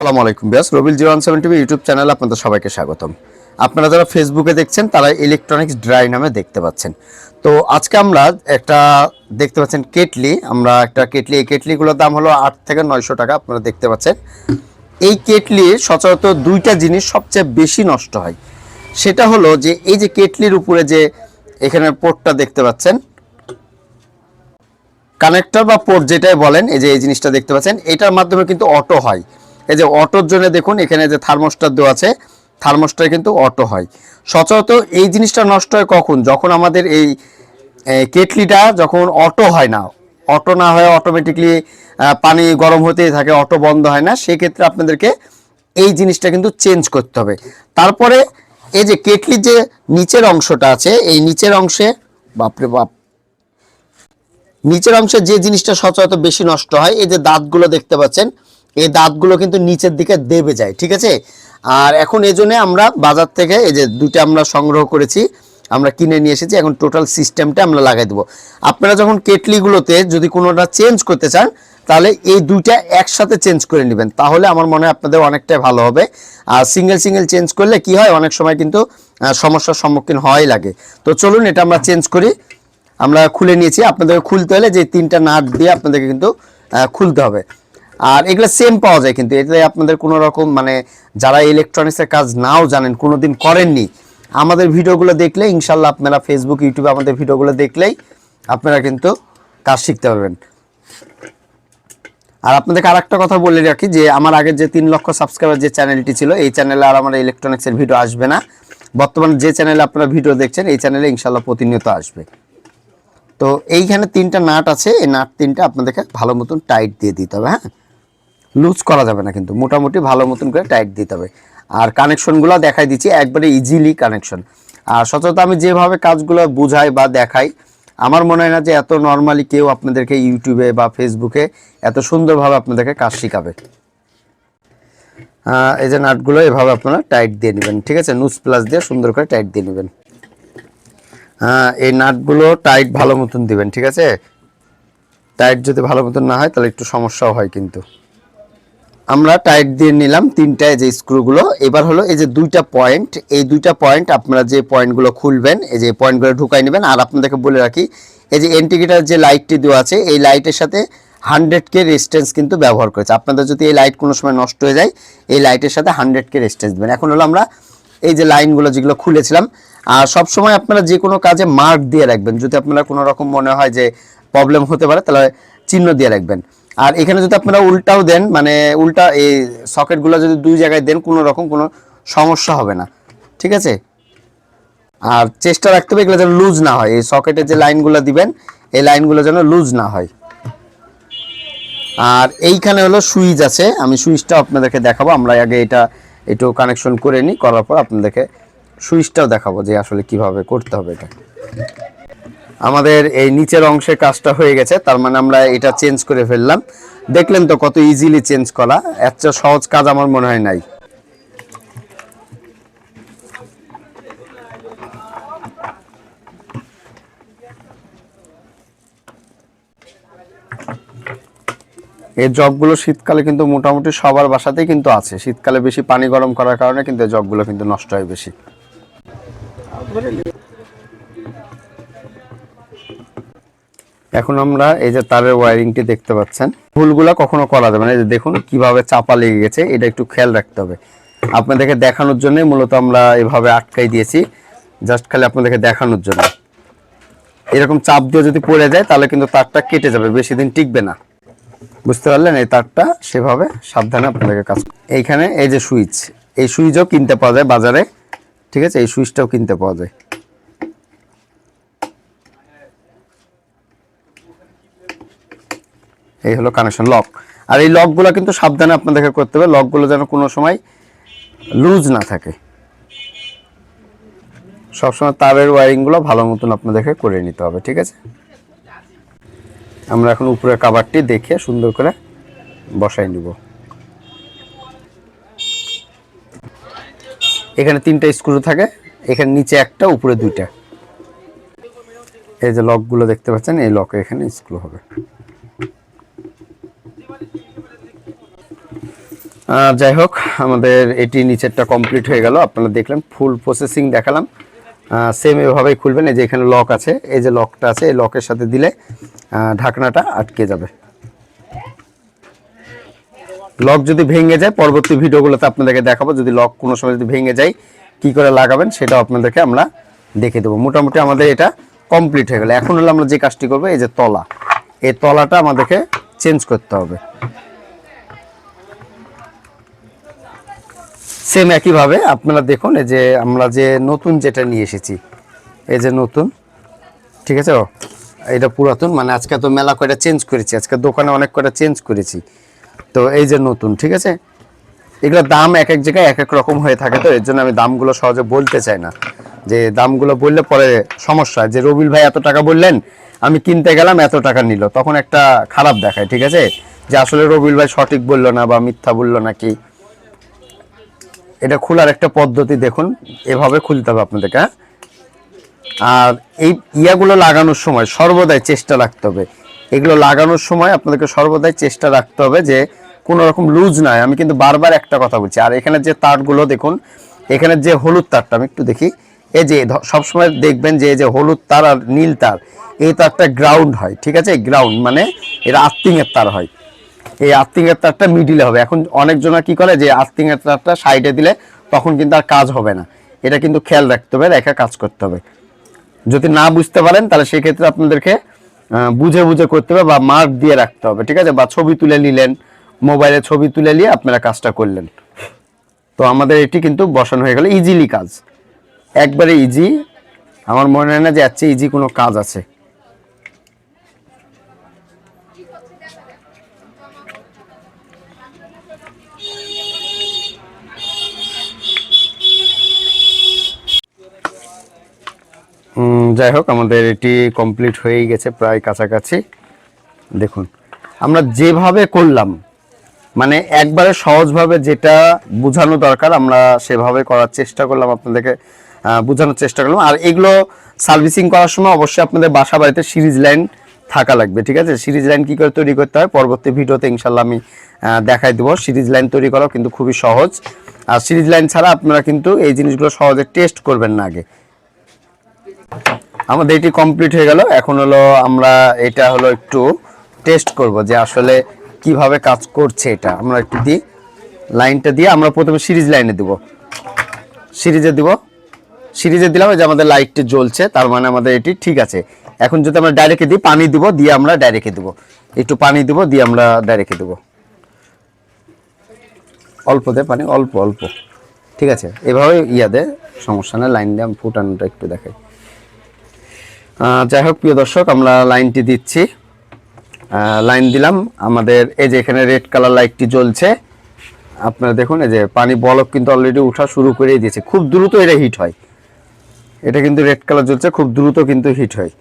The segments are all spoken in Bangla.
আসসালামু আলাইকুম বিয়াস রবিল 017 টিভি ইউটিউব চ্যানেলে আপনাদের সবাইকে স্বাগতম। আপনারা যারা ফেসবুকে দেখছেন তারা ইলেকট্রনিক্স ড্রাই নামে দেখতে পাচ্ছেন। তো আজকে আমরা একটা দেখতে পাচ্ছেন কেটলি, আমরা একটা কেটলি, এই কেটলিগুলোর দাম হলো 8 থেকে 900 টাকা। আপনারা দেখতে পাচ্ছেন এই কেটলির সচরাচর দুইটা জিনিস সবচেয়ে বেশি নষ্ট হয়। সেটা হলো যে এই যে কেটলির উপরে যে এখানে পোর্টটা দেখতে পাচ্ছেন, কানেক্টর বা পোর্ট যেটাই বলেন, এই যে এই জিনিসটা দেখতে পাচ্ছেন, এটার মাধ্যমে কিন্তু অটো হয়। এই যে অটোর জন্য দেখুন এখানে যে থার্মোস্টার দেওয়া আছে, থার্মোস্টার কিন্তু অটো হয়। সচরাচর এই জিনিসটা নষ্ট হয় কখন? যখন আমাদের এই কেটলিটা যখন অটো হয় না, অটো না হয় অটোমেটিকলি পানি গরম হতেই থাকে, অটো বন্ধ হয় না, সেক্ষেত্রে আপনাদেরকে এই জিনিসটা কিন্তু চেঞ্জ করতে হবে। তারপরে এই যে কেটলির যে নিচের অংশটা আছে, এই নিচের অংশে, বাপরে বাপ, নিচের অংশে যে জিনিসটা সচরাচর বেশি নষ্ট হয়, এই যে দাঁতগুলো দেখতে পাচ্ছেন, এই দাঁতগুলো কিন্তু নিচের দিকে দেবে যায়, ঠিক আছে। আর এখন এই জন্য আমরা বাজার থেকে এই যে দুইটা আমরা সংগ্রহ করেছি, আমরা কিনে নিয়ে এসেছি। এখন টোটাল সিস্টেমটা আমরা লাগাই দেবো। আপনারা যখন কেটলিগুলোতে যদি কোনোটা চেঞ্জ করতে চান, তাহলে এই দুইটা একসাথে চেঞ্জ করে নেবেন, তাহলে আমার মনে হয় আপনাদের অনেকটাই ভালো হবে। আর সিঙ্গেল সিঙ্গেল চেঞ্জ করলে কি হয়, অনেক সময় কিন্তু সমস্যার সম্মুখীন হওয়াই লাগে। তো চলুন এটা আমরা চেঞ্জ করি। আমরা খুলে নিয়েছি, আপনাদেরকে খুলতে হলে যে তিনটা নাট দিয়ে আপনাদেরকে কিন্তু খুলতে হবে। আর এগুলো সেম পাওয়া যায়, কিন্তু এতে আপনাদের কোনো রকম মানে যারা ইলেকট্রনিক্সের কাজ নাও জানেন, কোনো দিন করেননি, আমাদের ভিডিওগুলো দেখলে ইনশাল্লাহ আপনারা ফেসবুক ইউটিউবে আমাদের ভিডিওগুলো দেখলেই আপনারা কিন্তু কাজ শিখতে পারবেন। আর আপনাদেরকে আর একটা কথা বলে রাখি যে আমার আগের যে 3 লক্ষ সাবস্ক্রাইবার যে চ্যানেলটি ছিল, এই চ্যানেলে আর আমার ইলেকট্রনিক্সের ভিডিও আসবে না। বর্তমানে যে চ্যানেলে আপনারা ভিডিও দেখছেন, এই চ্যানেলে ইনশাল্লাহ প্রতিনিয়ত আসবে। তো এইখানে তিনটা নাট আছে, এই নাট তিনটা আপনাদেরকে ভালো মতন টাইট দিয়ে দিতে হবে। হ্যাঁ, লুজ করা যাবে না, কিন্তু মোটামুটি ভালো মতন করে টাইট দিতে হবে। আর কানেকশনগুলো দেখাই দিচ্ছি, একবারে ইজিলি কানেকশন। আর সচরাচর আমি যেভাবে কাজগুলো বুঝাই বা দেখাই, আমার মনে হয় না যে এত নর্মালি কেউ আপনাদেরকে ইউটিউবে বা ফেসবুকে এত সুন্দরভাবে আপনাদেরকে কাজ শেখাবে। এই যে নাটগুলো এভাবে আপনারা টাইট দিয়ে নেবেন, ঠিক আছে, নুজ প্লাস দিয়ে সুন্দর করে টাইট দিয়ে নেবেন। এই নাটগুলো টাইট ভালো মতন দিবেন, ঠিক আছে। টাইট যদি ভালো মতন না হয় তাহলে একটু সমস্যাও হয়। কিন্তু আমরা টাইট দিয়ে নিলাম তিনটায় যে স্ক্রুগুলো। এবার হলো এই যে দুইটা পয়েন্ট, এই দুইটা পয়েন্ট আপনারা যে পয়েন্টগুলো খুলবেন, এই যে পয়েন্টগুলো ঢুকাই নেবেন। আর আপনাদেরকে বলে রাখি, এই যে ইন্ডিকেটর যে লাইটটি দেওয়া আছে, এই লাইটের সাথে 100K রেজিস্ট্যান্স কিন্তু ব্যবহার করেছে। আপনাদের যদি এই লাইট কোনো সময় নষ্ট হয়ে যায়, এই লাইটের সাথে 100K রেজিস্ট্যান্স দেবেন। এখন হলো আমরা এই যে লাইনগুলো যেগুলো খুলেছিলাম, আর সবসময় আপনারা যে কোনো কাজে মার্ক দিয়ে রাখবেন। যদি আপনারা কোনো রকম মনে হয় যে প্রবলেম হতে পারে, তাহলে চিহ্ন দিয়ে রাখবেন। আর এখানে যদি আপনারা উল্টাও দেন, মানে উল্টা এই সকেটগুলো যদি দুই জায়গায় দেন, কোনো রকম কোনো সমস্যা হবে না, ঠিক আছে। আর চেষ্টা রাখতে হবে এগুলো যেন লুজ না হয়, এই সকেটের যে লাইনগুলো দিবেন, এই লাইনগুলো যেন লুজ না হয়। আর এইখানে হলো সুইচ আছে, আমি সুইচটাও আপনাদেরকে দেখাবো। আমরা আগে এটা একটু কানেকশন করে নিই, করার পর আপনাদেরকে সুইচটাও দেখাবো যে আসলে কিভাবে করতে হবে এটা। আমাদের এই নিচের অংশের কাজটা হয়ে গেছে, তার মানে আমরা এটা চেঞ্জ করে ফেললাম। দেখলেন তো কত ইজিলি চেঞ্জ করা, এত সহজ কাজ আমার মনে হয় নাই। এই জগগুলো শীতকালে কিন্তু মোটামুটি সবার বাসাতেই কিন্তু আছে। শীতকালে বেশি পানি গরম করার কারণে কিন্তু এই জগগুলো কিন্তু নষ্ট হয় বেশি। এখন আমরা এই যে তারের ওয়্যারিংটি দেখতে পাচ্ছেন, ভুলগুলো কখনো করা যাবে না। এই যে দেখুন কিভাবে চাপা লেগে গেছে, এটা একটু খেয়াল রাখতে হবে। আপনাদেরকে দেখানোর জন্য মূলত আমরা এভাবে আটকাই দিয়েছি, জাস্ট খালি আপনাদেরকে দেখানোর জন্য। এরকম চাপ দিয়ে যদি পড়ে যায় তাহলে কিন্তু তারটা কেটে যাবে, বেশি দিন টিকবে না। বুঝতে পারলেন? এই তারটা সেভাবে সাবধানে আপনাদেরকে কাজ। এইখানে এই যে সুইচ, এই সুইচও কিনতে পাওয়া যায় বাজারে, ঠিক আছে, এই সুইচটাও কিনতে পাওয়া যায়। এই হলো কানেকশন লক। আর এই লকগুলো কিন্তু সাবধানে আপনাদেরকে করতে হবে, লকগুলো যেন কোনো সময় লুজ না থাকে। সবসময় তারের ওয়্যারিংগুলো ভালো মতন আপনাদেরকে করে নিতে হবে, ঠিক আছে। আমরা এখন উপরের কাভারটি দেখে সুন্দর করে বসাই নিব। এখানে 3টা স্ক্রু থাকে, এখানে নিচে একটা, উপরে 2টা। এই যে লকগুলো দেখতে পাচ্ছেন, এই লকে এখানে স্ক্রু হবে। যাই হোক, আমাদের এটি নিচেরটা কমপ্লিট হয়ে গেল। আপনারা দেখলেন ফুল প্রসেসিং দেখালাম। সেম এভাবেই খুলবেন। এই যে এখানে লক আছে, এই যে লকটা আছে, এই লকের সাথে দিলে ঢাকনাটা আটকে যাবে। লক যদি ভেঙে যায়, পরবর্তী ভিডিওগুলোতে আপনাদেরকে দেখাবো। যদি লক কোনো সময় যদি ভেঙে যায় কি করে লাগাবেন সেটাও আপনাদেরকে আমরা দেখে দেবো। মোটামুটি আমাদের এটা কমপ্লিট হয়ে গেল। এখন হলো আমরা যে কাজটি করবো, এই যে তলা, এই তলাটা আমাদেরকে চেঞ্জ করতে হবে। সেম একইভাবে আপনারা দেখুন, এই যে আমরা যে নতুন যেটা নিয়ে এসেছি, এই যে নতুন, ঠিক আছে, এটা পুরাতন, মানে আজকে তো মেলা কয়টা চেঞ্জ করেছি, আজকে দোকানে অনেক কয়টা চেঞ্জ করেছি। তো এই যে নতুন, ঠিক আছে, এগুলোর দাম এক এক জায়গায় এক এক রকম হয়ে থাকে। তো এর জন্য আমি দামগুলো সহজে বলতে চাই না, যে দামগুলো বললে পরে সমস্যা, যে রবিল ভাই এত টাকা বললেন, আমি কিনতে গেলাম এত টাকা নিল, তখন একটা খারাপ দেখায়, ঠিক আছে, যে আসলে রবিল ভাই সঠিক বললো না বা মিথ্যা বললো নাকি। এটা খোলার একটা পদ্ধতি দেখুন, এভাবে খুলতে হবে আপনাদেরকে। আর এই ইয়াগুলো লাগানোর সময় সর্বদাই চেষ্টা রাখতে হবে, এগুলো লাগানোর সময় আপনাদেরকে সর্বদাই চেষ্টা রাখতে হবে যে কোনো রকম লুজ নয়। আমি কিন্তু বারবার একটা কথা বলছি। আর এখানে যে তারগুলো দেখুন, এখানে যে হলুদ তারটা আমি একটু দেখি, এই যে সবসময় দেখবেন যে এই যে হলুদ তার আর নীল তার, এই তারটা গ্রাউন্ড হয়, ঠিক আছে, গ্রাউন্ড মানে এটা আর্থিংয়ের তার হয়। এই আর্থিংয়ের তারটা মিডিলে হবে। এখন অনেকজনা কি করে যে আর্থিংয়ের তারটা সাইডে দিলে তখন কিন্তু আর কাজ হবে না। এটা কিন্তু খেয়াল রাখতে হবে, রেখে কাজ করতে হবে। যদি না বুঝতে পারেন তাহলে সেক্ষেত্রে আপনাদেরকে বুঝে বুঝে করতে হবে বা মার্ক দিয়ে রাখতে হবে, ঠিক আছে, বা ছবি তুলে নিলেন, মোবাইলে ছবি তুলে নিয়ে আপনারা কাজটা করলেন। তো আমাদের এটি কিন্তু বসানো হয়ে গেল, ইজিলি কাজ, একবারে ইজি। আমার মনে হয় না যে এর চেয়ে ইজি কোনো কাজ আছে। যাই হোক, আমাদের এটি কমপ্লিট হয়েই গেছে প্রায় কাছাকাছি। দেখুন আমরা যেভাবে করলাম, মানে একবারে সহজভাবে যেটা বোঝানো দরকার আমরা সেভাবে করার চেষ্টা করলাম, আপনাদেরকে বোঝানোর চেষ্টা করলাম। আর এগুলো সার্ভিসিং করার সময় অবশ্যই আপনাদের বাসা বাড়িতে সিরিজ লাইন থাকা লাগবে, ঠিক আছে। সিরিজ লাইন কী করে তৈরি করতে হয় পরবর্তী ভিডিওতে ইনশাল্লাহ আমি দেখাই দেবো। সিরিজ লাইন তৈরি করাও কিন্তু খুবই সহজ। আর সিরিজ লাইন ছাড়া আপনারা কিন্তু এই জিনিসগুলো সহজে টেস্ট করবেন না আগে। আমাদের এটি কমপ্লিট হয়ে গেল। এখন হলো আমরা এটা হলো একটু টেস্ট করব যে আসলে কিভাবে কাজ করছে। এটা আমরা একটু দিই, লাইনটা দিয়ে আমরা প্রথমে সিরিজ লাইনে দেব, সিরিজে দিব, সিরিজে দিলাম, যে আমাদের লাইটটা জ্বলছে, তার মানে আমাদের এটি ঠিক আছে। এখন যদি আমরা ডাইরেক্টে দিই, পানি দিব, দিয়ে আমরা ডাইরেক্টে দেবো, একটু পানি দিব, দিয়ে আমরা ডাইরেক্টে দেবো, অল্প দে পানি, অল্প অল্প, ঠিক আছে, এভাবে ইয়া দে, সমস্যা নেই। লাইন দিয়ে আমি ফুটানোটা একটু দেখাই। যাই হোক প্রিয় দর্শক, আমরা লাইনটি দিচ্ছি, লাইন দিলাম। আমাদের এই যে এখানে রেড কালার লাইটটি জ্বলছে, আপনারা দেখুন, এই যে পানি বলক কিন্তু অলরেডি উঠা শুরু করে দিয়েছে। খুব দ্রুত এটা হিট হয়, এটা কিন্তু রেড কালার জ্বলছে, খুব দ্রুত কিন্তু হিট হয়।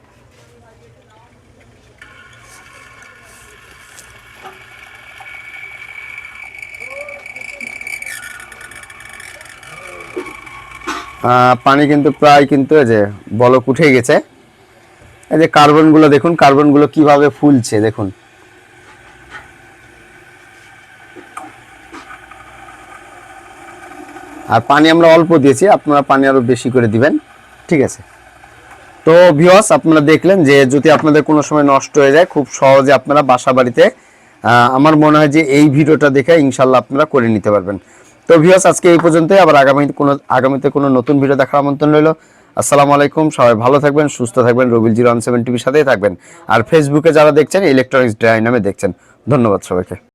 পানি কিন্তু প্রায় কিন্তু এই যে বলক উঠে গেছে। এই যে কার্বনগুলো দেখুন, কার্বনগুলো কিভাবে ফুলছে দেখুন। আর পানি আমরা অল্প দিয়েছি, আপনারা পানি আরো বেশি করে দিবেন, ঠিক আছে। তো ভিউয়ার্স, আপনারা দেখলেন যে যদি আপনাদের কোনো সময় নষ্ট হয়ে যায়, খুব সহজে আপনারা বাসা বাড়িতে আমার মনে হয় যে এই ভিডিওটা দেখে ইনশাল্লাহ আপনারা করে নিতে পারবেন। তো ভিউয়ার্স, আজকে এই পর্যন্তই। আবার আগামীতে কোনো নতুন ভিডিও দেখার আমন্ত্রণ রইল। আসসালামু আলাইকুম, সবাই ভালো থাকবেন, সুস্থ থাকবেন, রবিল 017 টিভির সাথেই থাকবেন। আর ফেসবুকে যারা দেখছেন ইলেকট্রনিক্স ডাই নামে দেখছেন। ধন্যবাদ সবাইকে।